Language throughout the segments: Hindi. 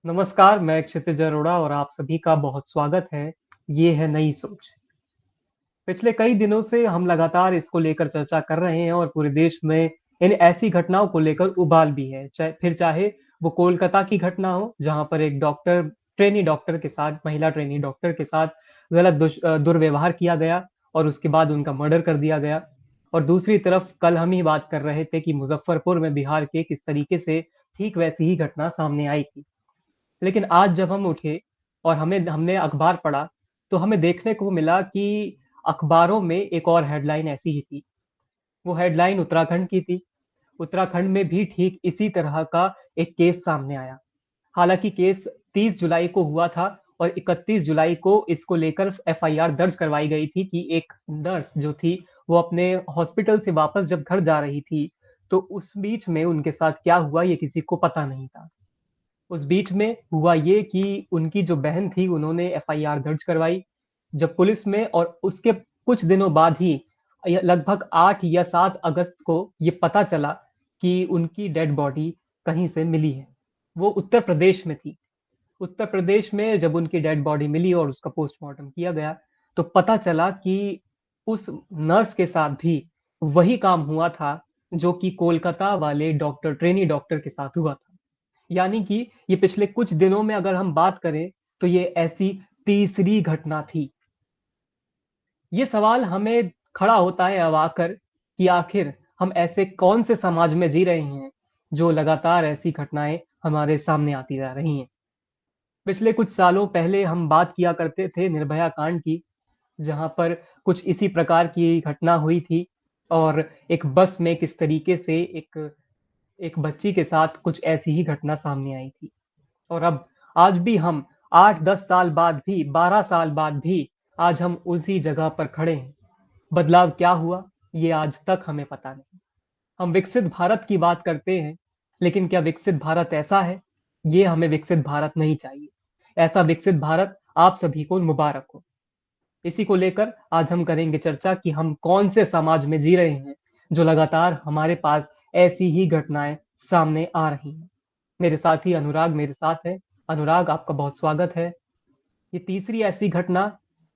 नमस्कार, मैं क्षितिज अरोड़ा और आप सभी का बहुत स्वागत है। ये है नई सोच। पिछले कई दिनों से हम लगातार इसको लेकर चर्चा कर रहे हैं और पूरे देश में इन ऐसी घटनाओं को लेकर उबाल भी है। चाहे वो कोलकाता की घटना हो, जहाँ पर एक ट्रेनी डॉक्टर के साथ महिला ट्रेनी डॉक्टर के साथ दुर्व्यवहार किया गया और उसके बाद उनका मर्डर कर दिया गया। और दूसरी तरफ कल हम ही बात कर रहे थे कि मुज़फ्फरपुर में बिहार के किस तरीके से ठीक वैसी ही घटना सामने आई थी। लेकिन आज जब हम उठे और हमें हमने अखबार पढ़ा, तो हमें देखने को मिला कि अखबारों में एक और हेडलाइन ऐसी ही थी। वो हेडलाइन उत्तराखंड की थी। उत्तराखंड में भी ठीक इसी तरह का एक केस सामने आया। हालाँकि केस 30 जुलाई को हुआ था और 31 जुलाई को इसको लेकर एफआईआर दर्ज करवाई गई थी कि एक नर्स जो थी, वो अपने हॉस्पिटल से वापस जब घर जा रही थी, तो उस बीच में उनके साथ क्या हुआ ये किसी को पता नहीं था। उस बीच में हुआ ये कि उनकी जो बहन थी उन्होंने एफआईआर दर्ज करवाई। जब पुलिस में और उसके कुछ दिनों बाद ही लगभग 8 या 7 अगस्त को ये पता चला कि उनकी डेड बॉडी कहीं से मिली है। वो उत्तर प्रदेश में थी। उत्तर प्रदेश में जब उनकी डेड बॉडी मिली और उसका पोस्टमार्टम किया गया, तो पता चला कि उस नर्स के साथ भी वही काम हुआ था, जो कि कोलकाता वाले ट्रेनी डॉक्टर के साथ हुआ था। यानी कि ये पिछले कुछ दिनों में अगर हम बात करें, तो ये ऐसी तीसरी घटना थी। ये सवाल हमें खड़ा होता है अब आकर कि आखिर हम ऐसे कौन से समाज में जी रहे हैं, जो लगातार ऐसी घटनाएँ हमारे सामने आती जा रही हैं। पिछले कुछ सालों पहले हम बात किया करते थे निर्भया कांड की, जहाँ पर कुछ इसी प्रकार की घटना हुई थी और एक बस में किस तरीके से एक एक बच्ची के साथ कुछ ऐसी ही घटना सामने आई थी। और अब आज भी हम 8-10 साल बाद भी 12 साल बाद भी आज हम उसी जगह पर खड़े हैं। बदलाव क्या हुआ? ये आज तक हमें पता नहीं। हम विकसित भारत की बात करते हैं, लेकिन क्या विकसित भारत ऐसा है? ये हमें विकसित भारत नहीं चाहिए। ऐसा विकसित भारत आप सभी को मुबारक हो। इसी को लेकर आज हम करेंगे चर्चा कि हम कौन से समाज में जी रहे हैं, जो लगातार हमारे पास ऐसी ही घटनाएँ सामने आ रही हैं। मेरे साथी अनुराग मेरे साथ है। अनुराग, आपका बहुत स्वागत है। ये तीसरी ऐसी घटना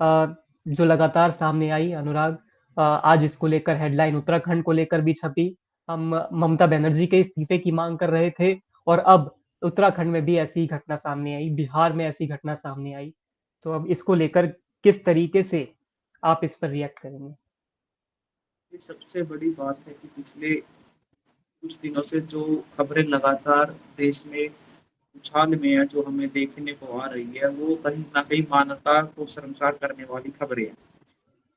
जो लगातार सामने आई अनुराग, आज इसको लेकर हेडलाइन उत्तराखंड को लेकर भी छपी। हम ममता बनर्जी के इस्तीफे की मांग कर रहे थे और अब उत्तराखंड में भी ऐसी ही घटना सामने आई, बिहार में ऐसी घटना सामने आई। तो अब इसको लेकर किस तरीके से आप इस पर रिएक्ट करेंगे? ये सबसे बड़ी बात है कि पिछले कुछ दिनों से जो खबरें लगातार देश में उछाल में है, जो हमें देखने को आ रही है, वो कहीं ना कहीं मानवता को शर्मसार करने वाली खबरें हैं।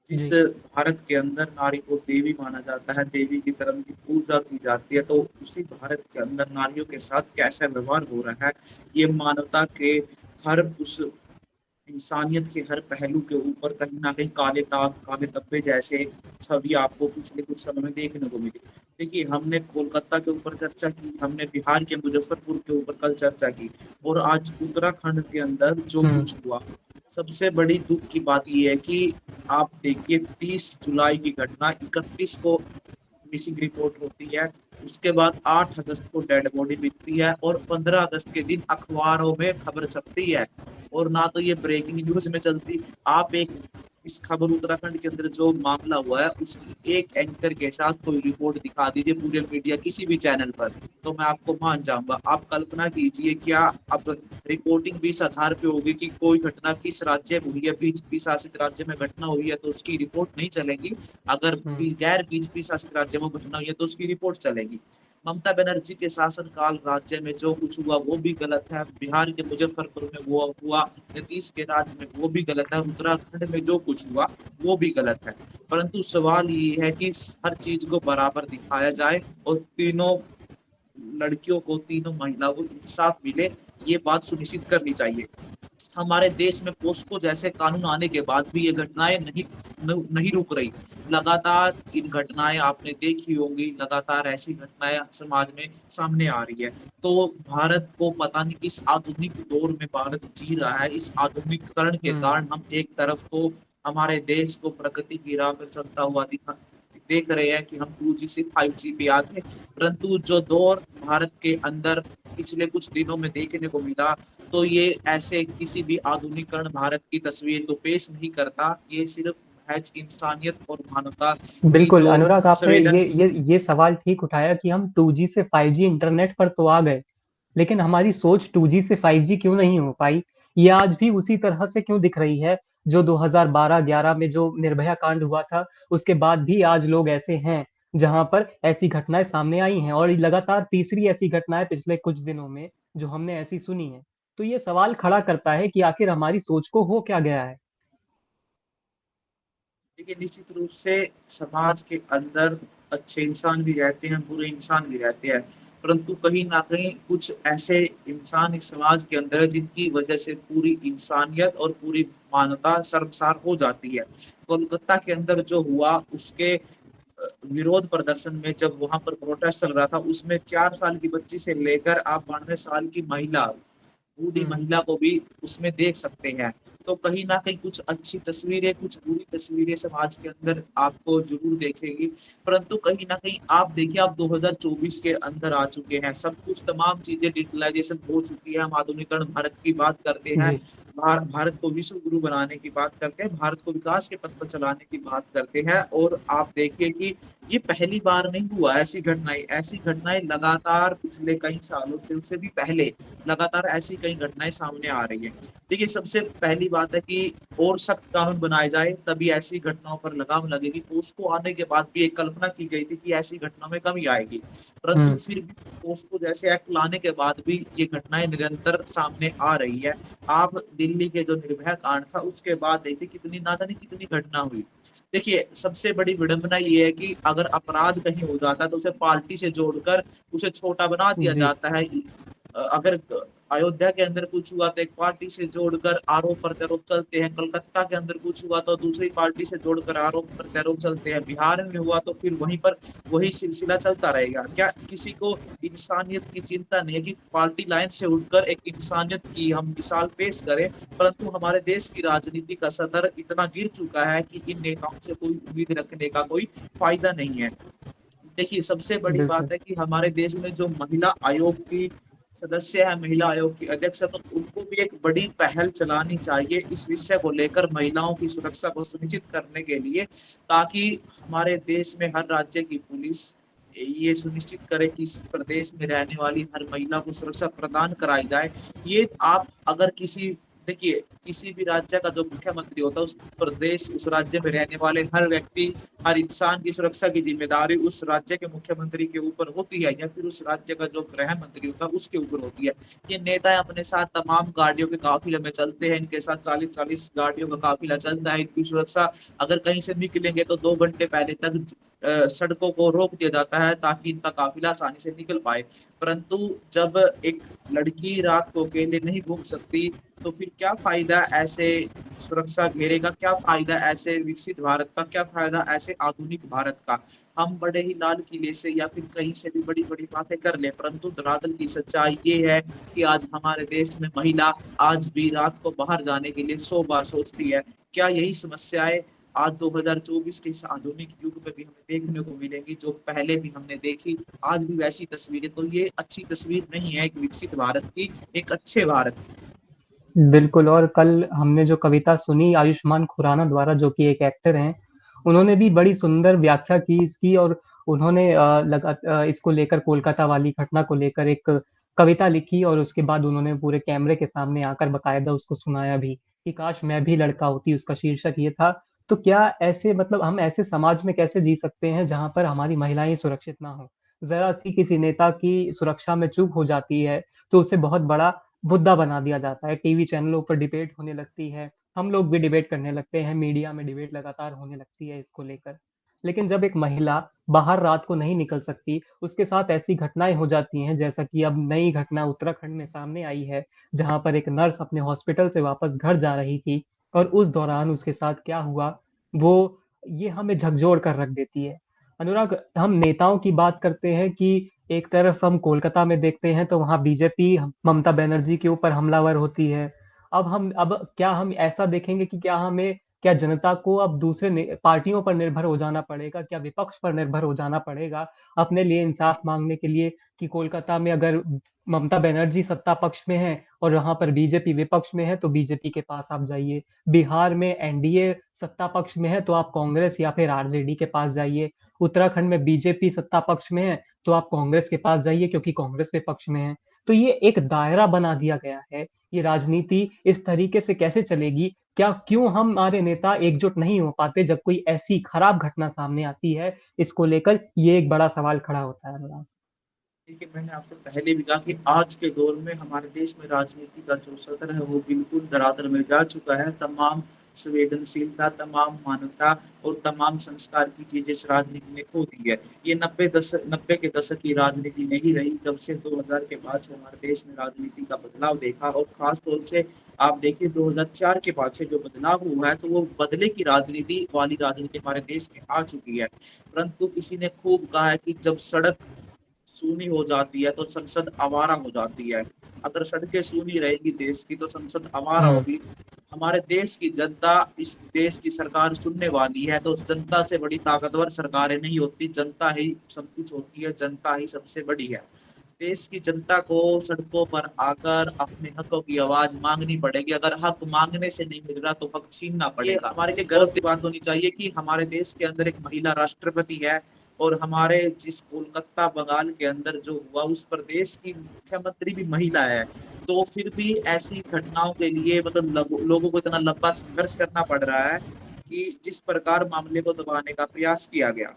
जिस जी। भारत के अंदर नारी को देवी माना जाता है, देवी की तरह की पूजा की जाती है, तो उसी भारत के अंदर नारियों के साथ कैसा व्यवहार हो रहा है, ये मानवता के हर उस इंसानियत के हर पहलू के ऊपर कहीं न कहीं काले दाग, काले धब्बे जैसे छवि आपको पिछले कुछ समय में देखने को मिली। देखिए, हमने कोलकाता के ऊपर चर्चा की, हमने बिहार के मुज़फ्फरपुर के ऊपर कल चर्चा की और आज उत्तराखंड के अंदर जो हुँ, कुछ हुआ, सबसे बड़ी दुःख की बात ये है कि आप देखिए 30 जुलाई की घटना 31 को मिसिंग रिपोर्ट होती है। उसके बाद 8 अगस्त को डेड बॉडी मिलती है और 15 अगस्त के दिन अखबारों में खबर छपती है और ना तो ये ब्रेकिंग न्यूज में चलती। आप एक इस खबर उत्तराखंड के अंदर जो मामला हुआ है उसकी एक एंकर के साथ कोई रिपोर्ट दिखा दीजिए पूरे मीडिया किसी भी चैनल पर, तो मैं आपको मान जाऊंगा। आप कल्पना कीजिए क्या अब रिपोर्टिंग भी इस आधार पे होगी कि कोई घटना किस राज्य में हुई है, बीजेपी शासित राज्य में घटना हुई है तो उसकी रिपोर्ट नहीं चलेगी, अगर हुँ, गैर बीजेपी शासित राज्य में घटना हुई है तो उसकी रिपोर्ट चलेगी। ममता बनर्जी के शासनकाल राज्य में जो कुछ हुआ वो भी गलत है, बिहार के मुजफ्फरपुर में वो हुआ, नीतीश के राज्य में वो भी गलत है, उत्तराखंड में जो कुछ हुआ वो भी गलत है। परंतु सवाल ये है कि हर चीज को बराबर दिखाया जाए और तीनों लड़कियों को, तीनों महिलाओं को इंसाफ मिले, ये बात सुनिश्चित करनी चाहिए। हमारे देश में पोस्को जैसे कानून आने के बाद भी ये घटनाएं नहीं रुक रही। लगातार इन घटनाएं आपने देखी होंगी, लगातार ऐसी घटनाएं समाज में सामने आ रही है। तो भारत को पता नहीं किस आधुनिक दौर में भारत जी रहा है। इस आधुनिकरण के हुँ, कारण हम एक तरफ तो हमारे देश को प्रगति की राह पर चलता हुआ देख रहे हैं कि हम 2G से 5G पे आ गए, परंतु जो दौर भारत के अंदर पिछले कुछ दिनों में देखने को मिला, तो ये ऐसे किसी भी आधुनिकरण भारत की तस्वीर को पेश नहीं करता। ये सिर्फ महज इंसानियत और मानवता की बिल्कुल, जो अनुराग आपने संवेदन। ये सवाल ठीक उठाया कि हम 2G से 5G इंटरनेट पर तो आ गए, लेकिन हमारी सोच 2G से 5G क्यों नहीं हो पाई? ये आज भी उसी तरह से क्यों दिख रही है, जो 2012-11 में जो निर्भया कांड हुआ था, उसके बाद भी आज लोग ऐसे हैं, जहाँ पर ऐसी घटनाएँ सामने आई हैं और लगातार तीसरी ऐसी घटनाएँ पिछले कुछ दिनों में, जो हमने ऐसी सुनी हैं। तो ये सवाल खड़ा करता है कि आखिर हमारी सोच को हो क्या गया है? देखिए, निश्चित रूप से समाज के अंदर अच्छे इंसान भी रहते हैं, बुरे इंसान भी रहते हैं, परंतु कहीं ना कहीं कुछ ऐसे इंसान इस समाज के अंदर है जिनकी वजह से पूरी इंसानियत और पूरी मानवता शर्मसार हो जाती है। कोलकाता के अंदर जो हुआ, उसके विरोध प्रदर्शन में जब वहां पर प्रोटेस्ट चल रहा था, उसमें 4 साल की बच्ची से लेकर आप 92 साल की महिला, बूढ़ी हुँ, महिला को भी उसमें देख सकते हैं। तो कहीं ना कहीं कुछ अच्छी तस्वीरें, कुछ बुरी तस्वीरें समाज के अंदर आपको जरूर देखेगी, परंतु कहीं ना कहीं आप देखिए, आप 2024 के अंदर आ चुके हैं, सब कुछ तमाम चीजें डिजिटलाइजेशन हो चुकी है, हम आधुनिकरण भारत की बात करते हैं, जी, भारत को विश्व गुरु बनाने की बात करते हैं, भारत को विकास के पथ पर चलाने की बात करते हैं, और आप देखिए कि ये पहली बार नहीं हुआ। ऐसी घटनाएं लगातार पिछले कई सालों से, उससे भी पहले लगातार ऐसी कई घटनाएं सामने आ रही है। देखिए, सबसे पहली बात है कि और सख्त कानून बनाए जाए, तभी ऐसी घटनाओं पर लगाम लगेगी। पोस्को आने के बाद भी एक कल्पना की गई थी कि ऐसी घटनाओं में कमी आएगी, परंतु हुँ, फिर भी पोस्को जैसे एक्ट लाने के बाद भी ये घटनाएं निरंतर सामने आ रही है। आप दिल्ली के जो निर्भया कांड था, उसके बाद देखिए कितनी ना जाने कितनी घटना हुई। देखिए, सबसे बड़ी विडंबना ये है कि अगर अपराध कहीं हो जाता है तो उसे पार्टी से जोड़कर उसे छोटा बना दिया जी, जाता है। अगर अयोध्या के अंदर कुछ हुआ तो एक पार्टी से जोड़कर आरोप प्रत्यारोप चलते हैं, कलकत्ता के अंदर कुछ हुआ तो दूसरी पार्टी से जोड़कर आरोप प्रत्यारोप चलते हैं, बिहार में हुआ तो फिर वहीं पर वही सिलसिला चलता रहेगा। क्या किसी को इंसानियत की चिंता नहीं है कि पार्टी लाइन से उठकर एक इंसानियत की हम मिसाल पेश करें? परंतु हमारे देश की राजनीति का सतर इतना गिर चुका है कि इन नेताओं से कोई उम्मीद रखने का कोई फायदा नहीं है। देखिए, सबसे बड़ी बिल्कुल। बात है कि हमारे देश में जो महिला आयोग की सदस्य है, महिला आयोग की अध्यक्ष है, तो उनको भी एक बड़ी पहल चलानी चाहिए इस विषय को लेकर, महिलाओं की सुरक्षा को सुनिश्चित करने के लिए, ताकि हमारे देश में हर राज्य की पुलिस ये सुनिश्चित करे कि इस प्रदेश में रहने वाली हर महिला को सुरक्षा प्रदान कराई जाए। ये आप अगर किसी, देखिए, किसी भी राज्य का जो मुख्यमंत्री होता है, उस प्रदेश, उस राज्य में रहने वाले हर व्यक्ति, हर इंसान की सुरक्षा की जिम्मेदारी उस राज्य के मुख्यमंत्री के ऊपर होती है, या फिर उस राज्य का जो गृह मंत्री होता है उसके ऊपर होती है। ये नेता अपने साथ तमाम गाड़ियों के काफिले में चलते हैं, इनके साथ 40-40 गाड़ियों का काफिला चलता है, इनकी सुरक्षा, अगर कहीं से निकलेंगे तो 2 घंटे पहले तक सड़कों को रोक दिया जाता है ताकि इनका काफिला आसानी से निकल पाए। परंतु जब एक लड़की रात को अकेले नहीं घूम सकती, तो फिर क्या फायदा ऐसे सुरक्षा घेरे का, क्या फायदा ऐसे विकसित भारत का, क्या फायदा ऐसे आधुनिक भारत का? हम बड़े ही लाल किले से या फिर कहीं से भी बड़ी बड़ी बातें कर ले, परंतु धरातल की सच्चाई ये है कि आज हमारे देश में महिला आज भी रात को बाहर जाने के लिए 100 बार सोचती है। क्या यही समस्याएं आज 2024 के इस आधुनिक युग में भी हमें देखने को मिलेंगी, जो पहले भी हमने देखी? आज भी वैसी तस्वीरें, तो ये अच्छी तस्वीर नहीं है एक विकसित भारत की, एक अच्छे भारत की। बिल्कुल और कल हमने जो कविता सुनी आयुष्मान खुराना द्वारा जो कि एक एक्टर हैं, उन्होंने भी बड़ी सुंदर व्याख्या की इसकी और उन्होंने इसको लेकर कोलकाता वाली घटना को लेकर एक कविता लिखी और उसके बाद उन्होंने पूरे कैमरे के सामने आकर बाकायदा उसको सुनाया भी, कि काश मैं भी लड़का होती, उसका शीर्षक ये था। तो क्या ऐसे मतलब हम ऐसे समाज में कैसे जी सकते हैं जहाँ पर हमारी महिलाएँ सुरक्षित ना हों? ज़रा-सी किसी नेता की सुरक्षा में चूक हो जाती है, तो उसे बहुत बड़ा मुद्दा बना दिया जाता है, टीवी चैनलों पर डिबेट होने लगती है, हम लोग भी डिबेट करने लगते हैं, मीडिया में डिबेट लगातार होने लगती है इसको लेकर। लेकिन जब एक महिला बाहर रात को नहीं निकल सकती, उसके साथ ऐसी घटनाएँ हो जाती हैं, जैसा कि अब नई घटना उत्तराखंड में सामने आई है, जहाँ पर एक नर्स अपने हॉस्पिटल से वापस घर जा रही थी और उस दौरान उसके साथ क्या हुआ, वो ये हमें झकझोर कर रख देती है। अनुराग, हम नेताओं की बात करते हैं कि एक तरफ हम कोलकाता में देखते हैं तो वहाँ बीजेपी ममता बनर्जी के ऊपर हमलावर होती है। अब क्या हम ऐसा देखेंगे कि क्या हमें क्या जनता को अब पार्टियों पर निर्भर हो जाना पड़ेगा? क्या विपक्ष पर निर्भर हो जाना पड़ेगा अपने लिए इंसाफ माँगने के लिए कि कोलकाता में अगर ममता बनर्जी सत्ता पक्ष में है और वहाँ पर बीजेपी विपक्ष में है, तो बीजेपी के पास आप जाइए। बिहार में एनडीए सत्ता पक्ष में है, तो आप कांग्रेस या फिर आरजेडी के पास जाइए। उत्तराखंड में बीजेपी सत्ता पक्ष में है, तो आप कांग्रेस के पास जाइए क्योंकि कांग्रेस विपक्ष में है। तो ये एक दायरा बना दिया गया है। ये राजनीति इस तरीके से कैसे चलेगी? क्यों हमारे नेता एकजुट नहीं हो पाते जब कोई ऐसी खराब घटना सामने आती है इसको लेकर? ये एक बड़ा सवाल खड़ा होता है अनुराग। देखिए, मैंने आपसे पहले भी कहा कि आज के दौर में हमारे देश में राजनीति का जो सत्र है वो बिल्कुल धरातल में जा चुका है। तमाम संवेदनशीलता, तमाम मानवता और तमाम संस्कार की चीजें इस राजनीति ने खो दी है। ये 90 के दशक की राजनीति नहीं रही। जब से 2000 के बाद से हमारे देश में राजनीति का बदलाव देखा, और खास तौर से आप देखिए 2004 के बाद से जो बदलाव हुआ है, तो वो बदले की राजनीति वाली राजनीति हमारे देश में आ चुकी है। परंतु किसी ने खूब कहा है कि जब सड़क सूनी हो जाती है तो संसद आवारा हो जाती है। अगर सड़कें सूनी रहेगी देश की, तो संसद आवारा हुँ, होगी। हमारे देश की जनता इस देश की सरकार चुनने वाली है, तो उस जनता से बड़ी ताकतवर सरकारें नहीं होती। जनता ही सब कुछ होती है, जनता ही सबसे बड़ी है। देश की जनता को सड़कों पर आकर अपने हकों की आवाज मांगनी पड़ेगी। अगर हक मांगने से नहीं मिल रहा तो हक छीनना पड़ेगा। हमारे लिए गर्व की बात होनी चाहिए कि हमारे देश के अंदर एक महिला राष्ट्रपति है, और हमारे जिस कोलकाता बंगाल के अंदर जो हुआ उस प्रदेश की मुख्यमंत्री भी महिला है। तो फिर भी ऐसी घटनाओं के लिए मतलब लोगों को इतना लंबा संघर्ष करना पड़ रहा है कि जिस प्रकार मामले को दबाने का प्रयास किया गया।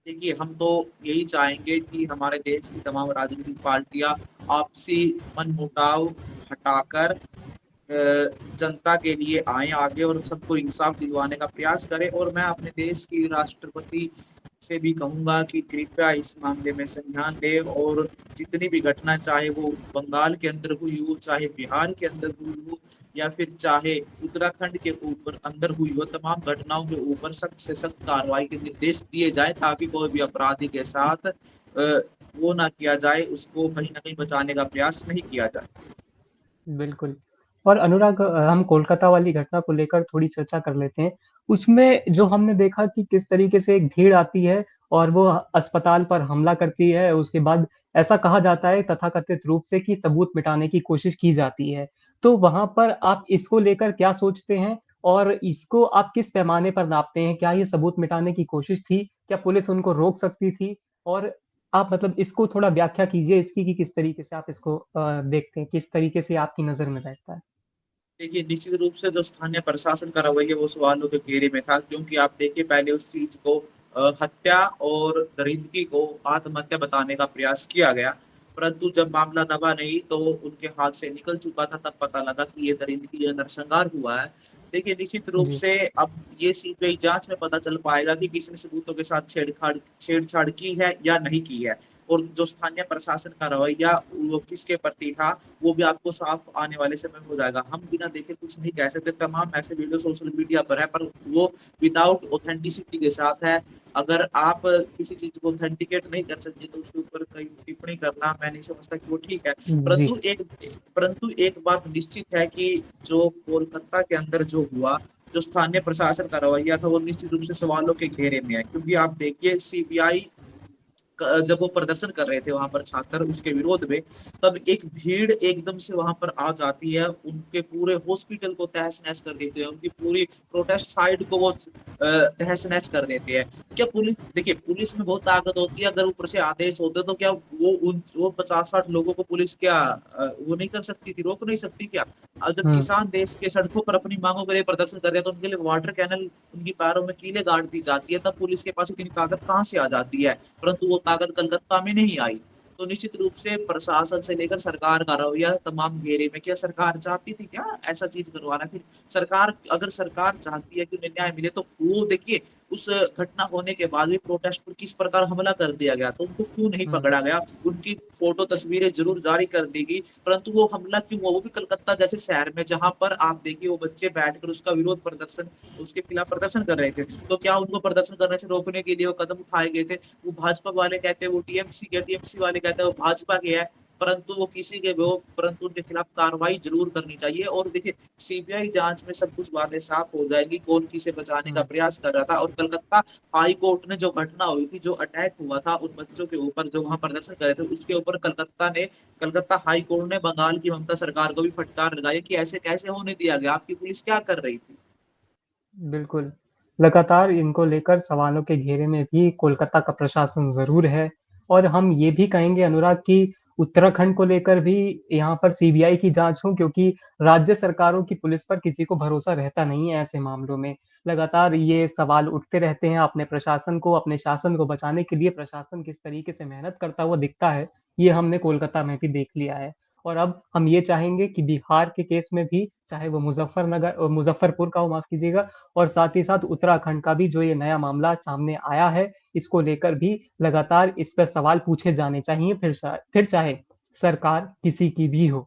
देखिए, हम तो यही चाहेंगे कि हमारे देश की तमाम राजनीतिक पार्टियां आपसी मनमुटाव हटाकर जनता के लिए आए आगे और सबको इंसाफ दिलवाने का प्रयास करें। और मैं अपने देश की राष्ट्रपति से भी कहूंगा कि कृपया इस मामले में संज्ञान ले, और जितनी भी घटना, चाहे वो बंगाल के अंदर हुई हो, चाहे बिहार के अंदर हुई हो, या फिर चाहे उत्तराखंड के ऊपर अंदर हुई हो, तमाम घटनाओं के ऊपर सख्त से सख्त कार्रवाई के निर्देश दिए जाए, ताकि कोई भी अपराधी के साथ वो ना किया जाए, उसको कहीं ना कहीं बचाने का प्रयास नहीं किया जाए। बिल्कुल। और अनुराग, हम कोलकाता वाली घटना को लेकर थोड़ी चर्चा कर लेते हैं। उसमें जो हमने देखा कि किस तरीके से एक भीड़ आती है और वो अस्पताल पर हमला करती है, उसके बाद ऐसा कहा जाता है तथाकथित रूप से कि सबूत मिटाने की कोशिश की जाती है। तो वहाँ पर आप इसको लेकर क्या सोचते हैं? और इसको आप किस पैमाने पर नापते हैं? क्या ये सबूत मिटाने की कोशिश थी? क्या पुलिस उनको रोक सकती थी? और आप मतलब इसको थोड़ा व्याख्या कीजिए इसकी कि किस तरीके से आप इसको देखते हैं? किस तरीके से आपकी नज़र में बैठता है? देखिए, निश्चित रूप से जो स्थानीय प्रशासन का रवैया वो सवालों के घेरे में था, क्योंकि आप देखिए पहले उस चीज को हत्या और दरिंदगी को आत्महत्या बताने का प्रयास किया गया। परंतु जब मामला दबा नहीं तो उनके हाथ से निकल चुका था, तब पता लगा कि ये दरिंदगी या नरसंहार हुआ है। देखिए, निश्चित रूप जी, से अब ये सीबीआई जांच में पता चल पाएगा कि किसने सबूतों के साथ छेड़छाड़ की है या नहीं की है, और जो स्थानीय प्रशासन का रवैया वो किसके प्रति था, वो भी आपको साफ आने वाले समय में हो जाएगा। हम बिना देखे कुछ नहीं कह सकते। तमाम ऐसे वीडियो सोशल मीडिया पर है, पर वो विदाउट ऑथेंटिसिटी के साथ है। अगर आप किसी चीज को ऑथेंटिकेट नहीं कर सकते तो उसके ऊपर कई टिप्पणी करना मैं नहीं समझता कि वो ठीक है। जी। परंतु एक बात निश्चित है कि जो कोलकाता के अंदर जो हुआ, जो स्थानीय प्रशासन का रवैया था, वो निश्चित रूप से सवालों के घेरे में है। क्योंकि आप देखिए सीबीआई जब वो प्रदर्शन कर रहे थे वहां पर छात्र उसके विरोध में, तब एक भीड़ एकदम से वहां पर आ जाती है, उनके पूरे हॉस्पिटल को तहस नहस कर देते हैं, उनकी पूरी प्रोटेस्ट साइड को वो तहस नहस कर देते हैं। क्या पुलिस, देखिए पुलिस में बहुत ताकत होती है, अगर ऊपर से आदेश होते तो क्या वो 50-60 लोगों को पुलिस क्या वो नहीं कर सकती थी, रोक नहीं सकती क्या? और जब हुँ, किसान देश के सड़कों पर अपनी मांगों के लिए प्रदर्शन कर रहे हैं, तो उनके लिए वाटर कैनल, उनकी पैरों में कीलें गाड़ दी जाती है, तब पुलिस के पास इतनी ताकत कहाँ से आ जाती है? परंतु वो ताकत कलकत्ता में नहीं आई। तो निश्चित रूप से प्रशासन से लेकर सरकार का रवैया तमाम घेरे में। क्या सरकार चाहती थी क्या ऐसा चीज करवाना? फिर सरकार, अगर सरकार चाहती है कि उन्हें न्याय मिले, तो वो देखिए उस घटना होने के बाद भी प्रोटेस्ट पर किस प्रकार हमला कर दिया गया, तो उनको क्यों नहीं हुँ, पकड़ा गया? उनकी फोटो तस्वीरें जरूर जारी कर दी गई, परंतु वो हमला क्यों हुआ, वो भी कलकत्ता जैसे शहर में, जहां पर आप देखिए वो बच्चे बैठकर उसका विरोध प्रदर्शन, उसके खिलाफ प्रदर्शन कर रहे थे। तो क्या उनको प्रदर्शन करने से रोकने के लिए वो कदम उठाए गए थे? वो भाजपा वाले कहते हैं वो टीएमसी के, टीएमसी वाले कहते हैं वो भाजपा के है। परंतु वो किसी के वो परंतु उनके खिलाफ कार्रवाई जरूर करनी चाहिए। और देखिए सीबीआई जांच में सब कुछ बातें साफ हो जाएंगी, कौन किसे बचाने का हुँ, प्रयास कर रहा था। और कलकत्ता हाई कोर्ट ने जो घटना हुई थी, जो अटैक हुआ था उन बच्चों के ऊपर जो वहां प्रदर्शन कर रहे थे, उसके ऊपर कलकत्ता हाई कोर्ट ने बंगाल की ममता सरकार को भी फटकार लगाई कि ऐसे कैसे होने दिया गया, आपकी पुलिस क्या कर रही थी। बिल्कुल। लगातार इनको लेकर सवालों के घेरे में भी कोलकाता का प्रशासन ज़रूर है और हम ये भी कहेंगे अनुराग कि उत्तराखंड को लेकर भी यहाँ पर सीबीआई की जाँच हो क्योंकि राज्य सरकारों की पुलिस पर किसी को भरोसा रहता नहीं है ऐसे मामलों में। लगातार ये सवाल उठते रहते हैं अपने प्रशासन को, अपने शासन को बचाने के लिए प्रशासन किस तरीके से मेहनत करता हुआ दिखता है, ये हमने कोलकाता में भी देख लिया है। और अब हम ये चाहेंगे कि बिहार के केस में भी, चाहे वो मुज़फ्फरपुर का हो माफ़ कीजिएगा और साथ ही साथ उत्तराखंड का भी जो ये नया मामला सामने आया है, इसको लेकर भी लगातार इस पर सवाल पूछे जाने चाहिए फिर चाहे सरकार किसी की भी हो।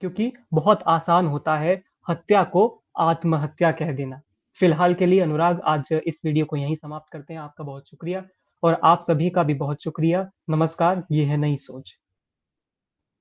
क्योंकि बहुत आसान होता है हत्या को आत्महत्या कह देना। फिलहाल के लिए अनुराग आज इस वीडियो को यहीं समाप्त करते हैं। आपका बहुत शुक्रिया और आप सभी का भी बहुत शुक्रिया। नमस्कार, ये है नई सोच।